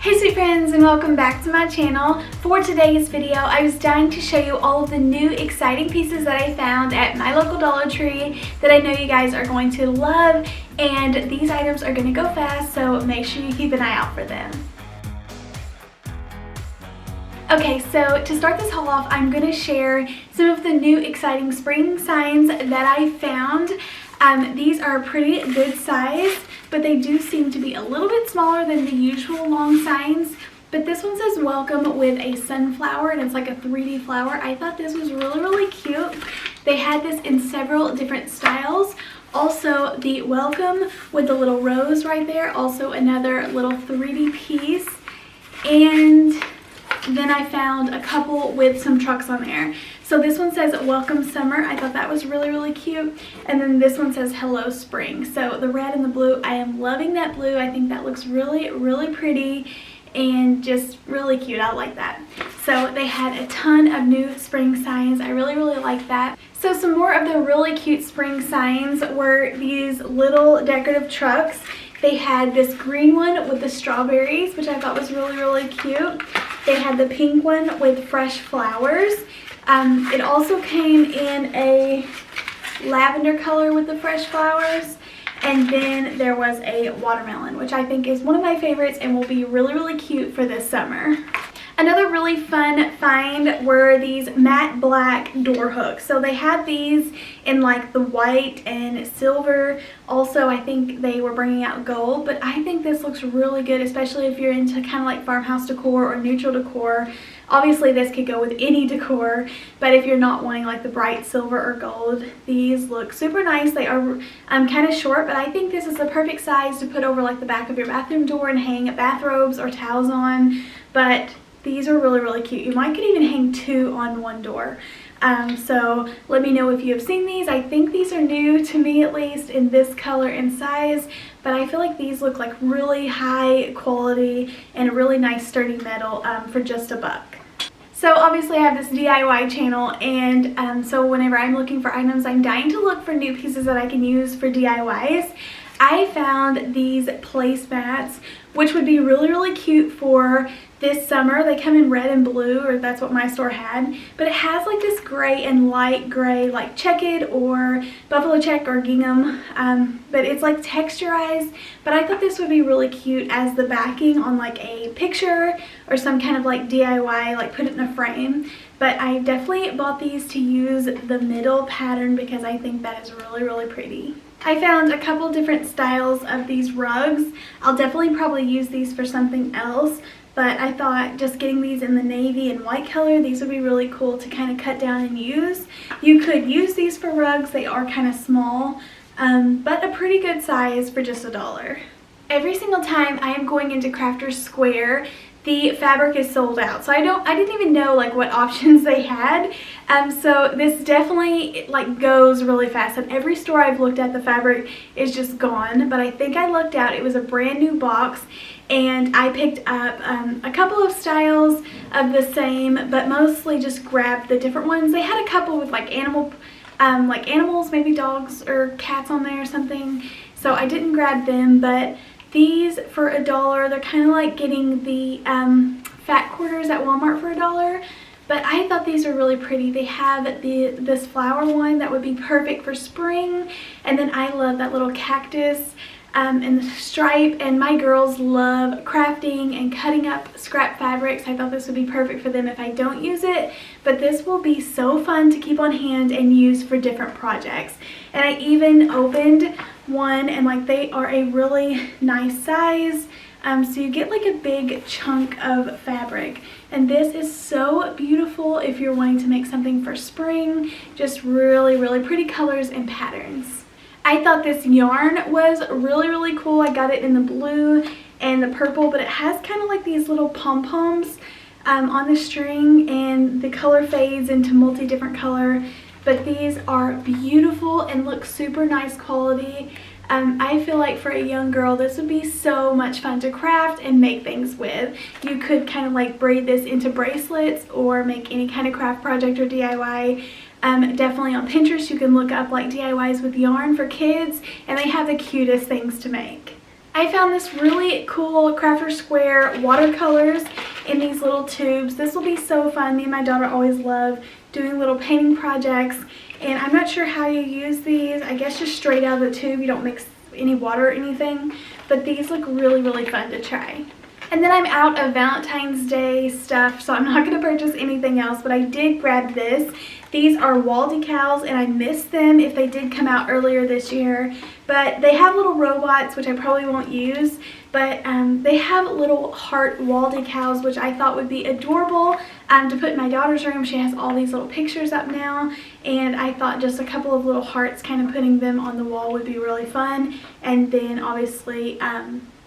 Hey sweet friends, and welcome back to my channel. For today's video, I was dying to show you all of the new exciting pieces that I found at my local Dollar Tree that I know you guys are going to love, and these items are going to go fast, so make sure you keep an eye out for them. Okay, so to start this haul off, I'm going to share some of the new exciting spring signs that I found. These are a pretty good size, but they do seem to be a little bit smaller than the usual long signs. But this one says welcome with a sunflower, and it's like a 3D flower. I thought this was really cute. They had this in several different styles. Also, the welcome with the little rose right there, also another little 3D piece. And then I found a couple with some trucks on there. So this one says welcome summer. I thought that was really cute. And then this one says hello spring. So the red and the blue, I am loving that blue. I think that looks really pretty and just really cute. I like that. So they had a ton of new spring signs. I really like that. So some more of the really cute spring signs were these little decorative trucks. They had this green one with the strawberries, which I thought was really cute. They had the pink one with fresh flowers. It also came in a lavender color with the fresh flowers. And then there was a watermelon, which I think is one of my favorites and will be really cute for this summer. Another really fun find were these matte black door hooks. So they had these in like the white and silver. Also, I think they were bringing out gold, but I think this looks really good, especially if you're into kind of like farmhouse decor or neutral decor. Obviously, this could go with any decor, but if you're not wanting like the bright silver or gold, these look super nice. They are kind of short, but I think this is the perfect size to put over like the back of your bathroom door and hang bathrobes or towels on. But these are really cute. You might could even hang two on one door. So let me know if you have seen these. I think these are new to me, at least in this color and size, but I feel like these look like really high quality and a really nice sturdy metal for just $1. So obviously I have this DIY channel, and so whenever I'm looking for items, I'm dying to look for new pieces that I can use for DIYs. I found these placemats, which would be really cute for this summer. They come in red and blue, or that's what my store had, but it has like this gray and light gray, like checked or buffalo check or gingham, but it's like texturized. But I thought this would be really cute as the backing on like a picture or some kind of like DIY, like put it in a frame. But I definitely bought these to use the middle pattern because I think that is really pretty. I found a couple different styles of these rugs. I'll definitely probably use these for something else, but I thought just getting these in the navy and white color, these would be really cool to kind of cut down and use. You could use these for rugs. They are kind of small, but a pretty good size for just $1. Every single time I am going into Crafters Square, the fabric is sold out. So I didn't even know like what options they had. So this definitely like goes really fast. At every store I've looked at, the fabric is just gone. But I think I looked out, it was a brand new box, and I picked up a couple of styles of the same, but mostly just grabbed the different ones. They had a couple with like animals, maybe dogs or cats on there or something. So I didn't grab them, but these for $1, they're kind of like getting the fat quarters at Walmart for $1. But I thought these were really pretty. They have this flower one that would be perfect for spring. And then I love that little cactus and the stripe. And my girls love crafting and cutting up scrap fabrics. I thought this would be perfect for them if I don't use it. But this will be so fun to keep on hand and use for different projects. And I even opened one, and like they are a really nice size. So you get like a big chunk of fabric, and this is so beautiful if you're wanting to make something for spring. Just really pretty colors and patterns. I thought this yarn was really cool. I got it in the blue and the purple, but it has kind of like these little pom-poms on the string, and the color fades into multi-different color. But these are beautiful and look super nice quality. I feel like for a young girl, this would be so much fun to craft and make things with. You could kind of like braid this into bracelets or make any kind of craft project or DIY. Definitely on Pinterest, you can look up like DIYs with yarn for kids, and they have the cutest things to make. I found this really cool Crafter Square watercolors in these little tubes. This will be so fun. Me and my daughter always love doing little painting projects, and I'm not sure how you use these. I guess just straight out of the tube. You don't mix any water or anything, but these look really, really fun to try. And then I'm out of Valentine's Day stuff, so I'm not going to purchase anything else, but I did grab this. These are wall decals, and I missed them if they did come out earlier this year. But they have little robots, which I probably won't use, but they have little heart wall decals, which I thought would be adorable to put in my daughter's room. She has all these little pictures up now, and I thought just a couple of little hearts, kind of putting them on the wall, would be really fun. And then obviously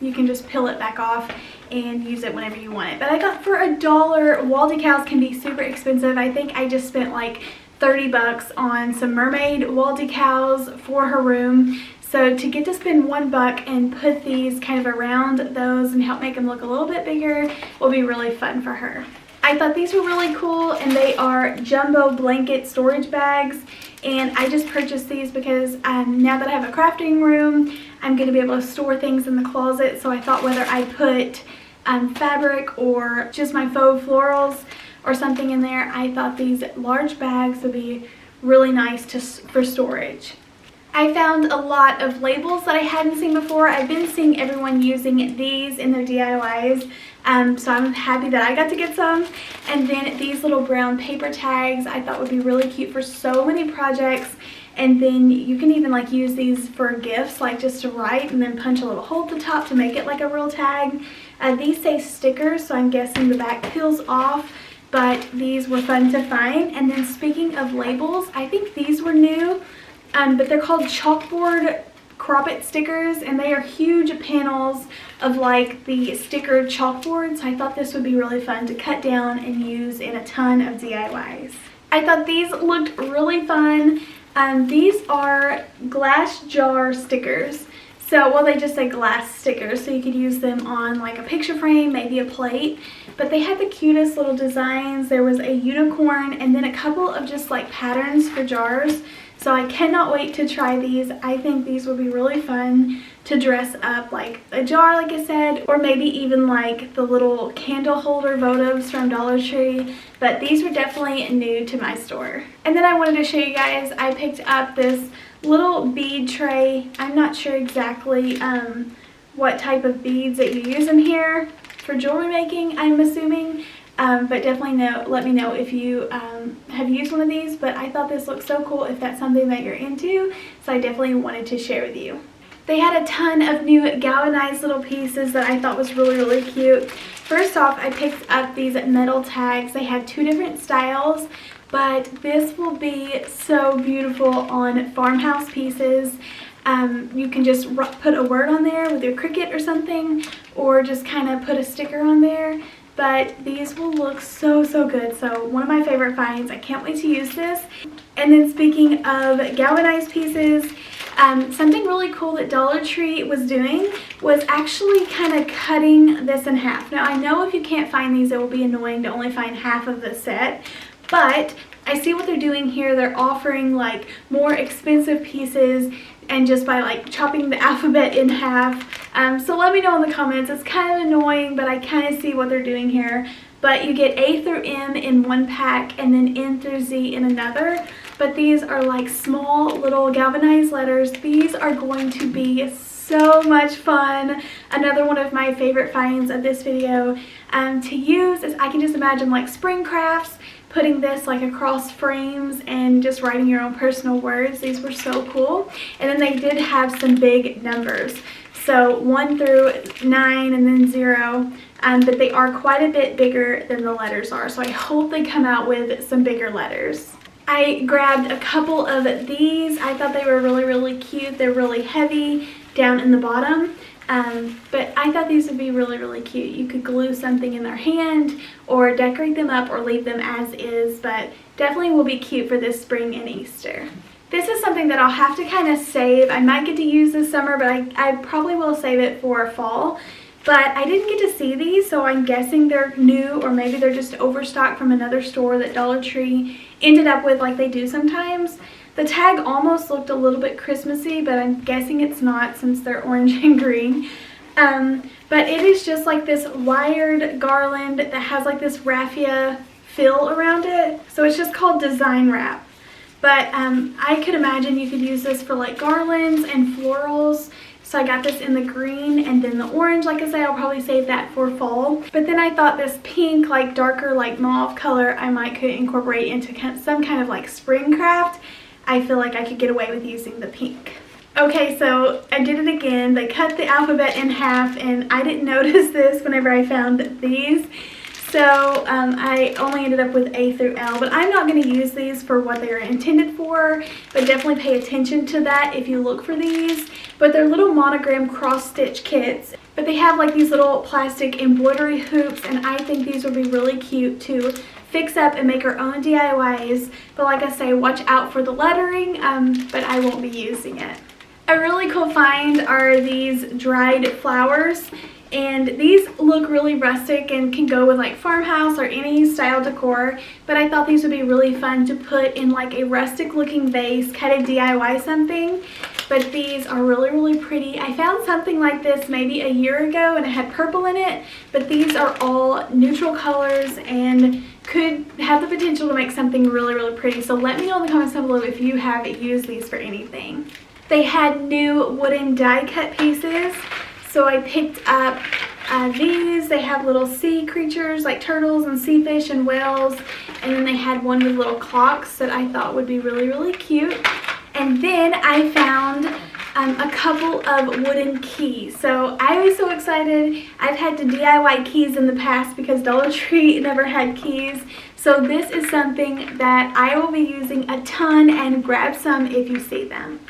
you can just peel it back off and use it whenever you want it. But I got for $1. Wall decals can be super expensive. I think I just spent like 30 bucks on some mermaid wall decals for her room. So to get to spend $1 and put these kind of around those and help make them look a little bit bigger will be really fun for her. I thought these were really cool, and they are jumbo blanket storage bags. And I just purchased these because now that I have a crafting room, I'm going to be able to store things in the closet. So I thought whether I put fabric or just my faux florals or something in there, I thought these large bags would be really nice for storage. I found a lot of labels that I hadn't seen before. I've been seeing everyone using these in their DIYs, so I'm happy that I got to get some. And then these little brown paper tags I thought would be really cute for so many projects. And then you can even like use these for gifts, like just to write and then punch a little hole at the top to make it like a real tag. These say stickers, so I'm guessing the back peels off, but these were fun to find. And then speaking of labels, I think these were new. But they're called chalkboard crop it stickers, and they are huge panels of like the sticker chalkboard. So I thought this would be really fun to cut down and use in a ton of DIYs. I thought these looked really fun. These are glass jar stickers. So, well, they just say glass stickers, so you could use them on like a picture frame, maybe a plate. But they had the cutest little designs. There was a unicorn and then a couple of just like patterns for jars. So I cannot wait to try these. I think these would be really fun to dress up like a jar, like I said, or maybe even like the little candle holder votives from Dollar Tree. But these were definitely new to my store. And then I wanted to show you guys, I picked up this little bead tray. I'm not sure exactly what type of beads that you use in here for jewelry making, I'm assuming. But definitely let me know if you have used one of these. But I thought this looked so cool if that's something that you're into. So I definitely wanted to share with you. They had a ton of new galvanized little pieces that I thought was really, really cute. First off, I picked up these metal tags. They had two different styles, but this will be so beautiful on farmhouse pieces. You can just put a word on there with your Cricut or something, or just kind of put a sticker on there. But these will look so, so good. So one of my favorite finds. I can't wait to use this. And then speaking of galvanized pieces, something really cool that Dollar Tree was doing was actually kind of cutting this in half. Now I know if you can't find these, it will be annoying to only find half of the set, but I see what they're doing here. They're offering like more expensive pieces, and just by like chopping the alphabet in half. So let me know in the comments. It's kind of annoying, but I kind of see what they're doing here. But you get A through M in one pack and then N through Z in another. But these are like small little galvanized letters. These are going to be so much fun. Another one of my favorite finds of this video to use is I can just imagine like spring crafts, putting this like across frames and just writing your own personal words. These were so cool. And then they did have some big numbers. So 1 through 9 and then 0. But they are quite a bit bigger than the letters are. So I hope they come out with some bigger letters. I grabbed a couple of these. I thought they were really, really cute. They're really heavy down in the bottom. But I thought these would be really, really cute. You could glue something in their hand or decorate them up or leave them as is, but definitely will be cute for this spring and Easter. This is something that I'll have to kind of save. I might get to use this summer, but I probably will save it for fall. But I didn't get to see these, so I'm guessing they're new, or maybe they're just overstock from another store that Dollar Tree ended up with, like they do sometimes. The tag almost looked a little bit Christmassy, but I'm guessing it's not since they're orange and green. But it is just like this wired garland that has like this raffia fill around it. So it's just called design wrap. But I could imagine you could use this for like garlands and florals. So I got this in the green and then the orange. Like I say, I'll probably save that for fall. But then I thought this pink, like darker, like mauve color, I might could incorporate into some kind of like spring craft. I feel like I could get away with using the pink. Okay, so I did it again. They cut the alphabet in half and I didn't notice this whenever I found these. So I only ended up with A through L, but I'm not going to use these for what they are intended for, but definitely pay attention to that if you look for these. But they're little monogram cross-stitch kits, but they have like these little plastic embroidery hoops, and I think these would be really cute to fix up and make our own DIYs. But like I say, watch out for the lettering, but I won't be using it. A really cool find are these dried flowers. And these look really rustic and can go with like farmhouse or any style decor. But I thought these would be really fun to put in like a rustic looking vase, kind of DIY something. But these are really, really pretty. I found something like this maybe a year ago and it had purple in it. But these are all neutral colors and could have the potential to make something really, really pretty. So let me know in the comments down below if you have used these for anything. They had new wooden die cut pieces. So I picked up these. They have little sea creatures like turtles and sea fish and whales. And then they had one with little clocks that I thought would be really, really cute. And then I found a couple of wooden keys. So I was so excited. I've had to DIY keys in the past because Dollar Tree never had keys. So this is something that I will be using a ton, and grab some if you see them.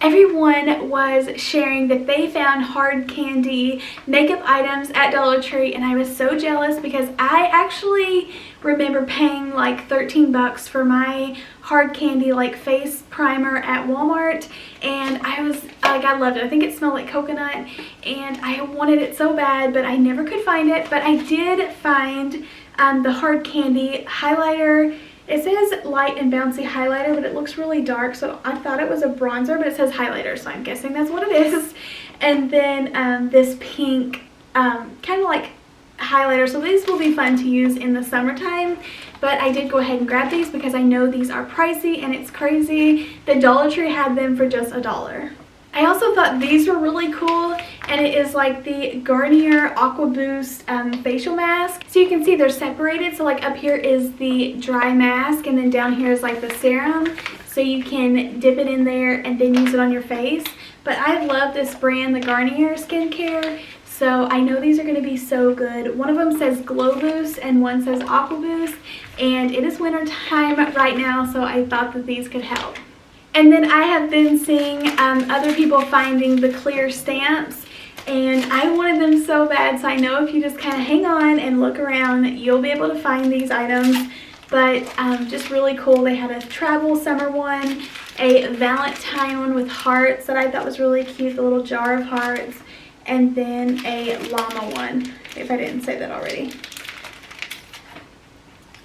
Everyone was sharing that they found hard candy makeup items at Dollar Tree, and I was so jealous because I actually remember paying like 13 bucks for my hard candy like face primer at Walmart, and I was like, I loved it. I think it smelled like coconut and I wanted it so bad, but I never could find it. But I did find the hard candy highlighter. It says light and bouncy highlighter, but it looks really dark, so I thought it was a bronzer, but it says highlighter, so I'm guessing that's what it is. And then this pink kind of like highlighter. So these will be fun to use in the summertime, but I did go ahead and grab these because I know these are pricey, and it's crazy that Dollar Tree had them for just $1. I also thought these were really cool, and it is like the Garnier Aqua Boost facial mask. So you can see they're separated. So like up here is the dry mask, and then down here is like the serum. So you can dip it in there and then use it on your face. But I love this brand, the Garnier skincare. So I know these are going to be so good. One of them says Glow Boost and one says Aqua Boost. And it is winter time right now, so I thought that these could help. And then I have been seeing other people finding the clear stamps, and I wanted them so bad. So I know if you just kind of hang on and look around, you'll be able to find these items. But just really cool. They had a travel summer one, a Valentine one with hearts that I thought was really cute, the little jar of hearts, and then a llama one, if I didn't say that already.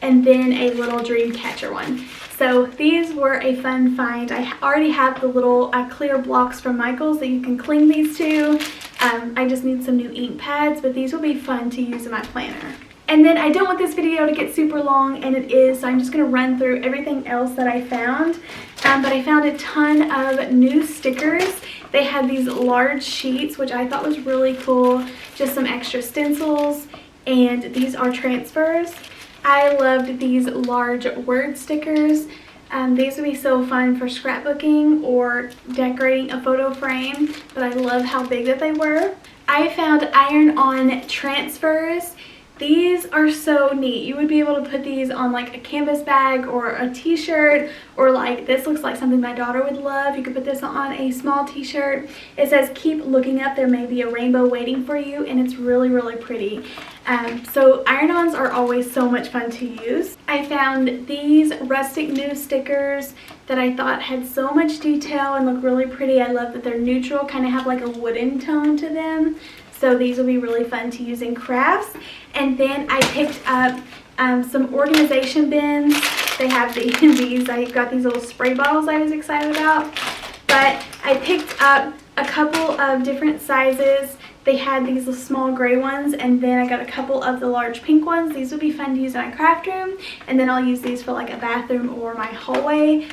And then a little dream catcher one. So these were a fun find. I already have the little clear blocks from Michaels that you can cling these to. I just need some new ink pads, but these will be fun to use in my planner. And then I don't want this video to get super long, and it is, so I'm just going to run through everything else that I found. But I found a ton of new stickers. They had these large sheets, which I thought was really cool. Just some extra stencils, and these are transfers. I loved these large word stickers. These would be so fun for scrapbooking or decorating a photo frame, but I love how big that they were. I found iron-on transfers. These are so neat. You would be able to put these on like a canvas bag or a t-shirt, or like this looks like something my daughter would love. You could put this on a small t-shirt. It says keep looking up, there may be a rainbow waiting for you, and it's really, really pretty. So iron-ons are always so much fun to use. I found these rustic new stickers that I thought had so much detail and look really pretty. I love that they're neutral, kind of have like a wooden tone to them. So these will be really fun to use in crafts. And then I picked up some organization bins. They have these. I got these little spray bottles I was excited about. But I picked up a couple of different sizes. they had these little small gray ones, and then I got a couple of the large pink ones. These would be fun to use in my craft room, and then I'll use these for like a bathroom or my hallway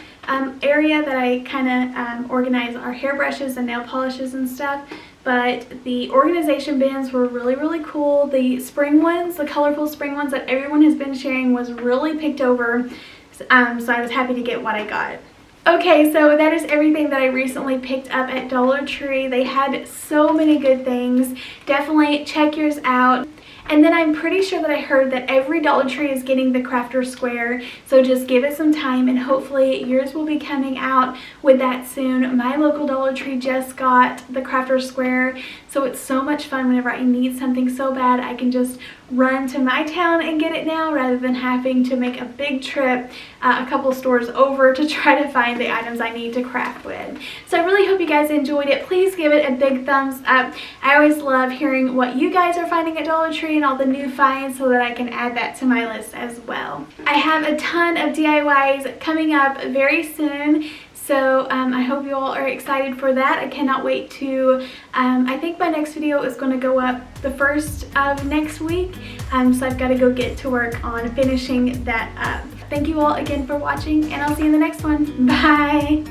area that I kind of organize our hairbrushes and nail polishes and stuff. But the organization bins were really, really cool. The spring ones, the colorful spring ones that everyone has been sharing, was really picked over. So I was happy to get what I got. Okay, so that is everything that I recently picked up at Dollar Tree. They had so many good things. Definitely check yours out. And then I'm pretty sure that I heard that every Dollar Tree is getting the Crafter Square, so just give it some time and hopefully yours will be coming out with that soon. My local Dollar Tree just got the Crafter Square, so it's so much fun whenever I need something so bad. I can just run to my town and get it now rather than having to make a big trip a couple stores over to try to find the items I need to craft with. So I really hope you guys enjoyed it. Please give it a big thumbs up. I always love hearing what you guys are finding at Dollar Tree and all the new finds so that I can add that to my list as well. I have a ton of DIYs coming up very soon. So I hope you all are excited for that. I cannot wait to, I think my next video is going to go up the 1st of next week. So I've got to go get to work on finishing that up. Thank you all again for watching, and I'll see you in the next one. Bye!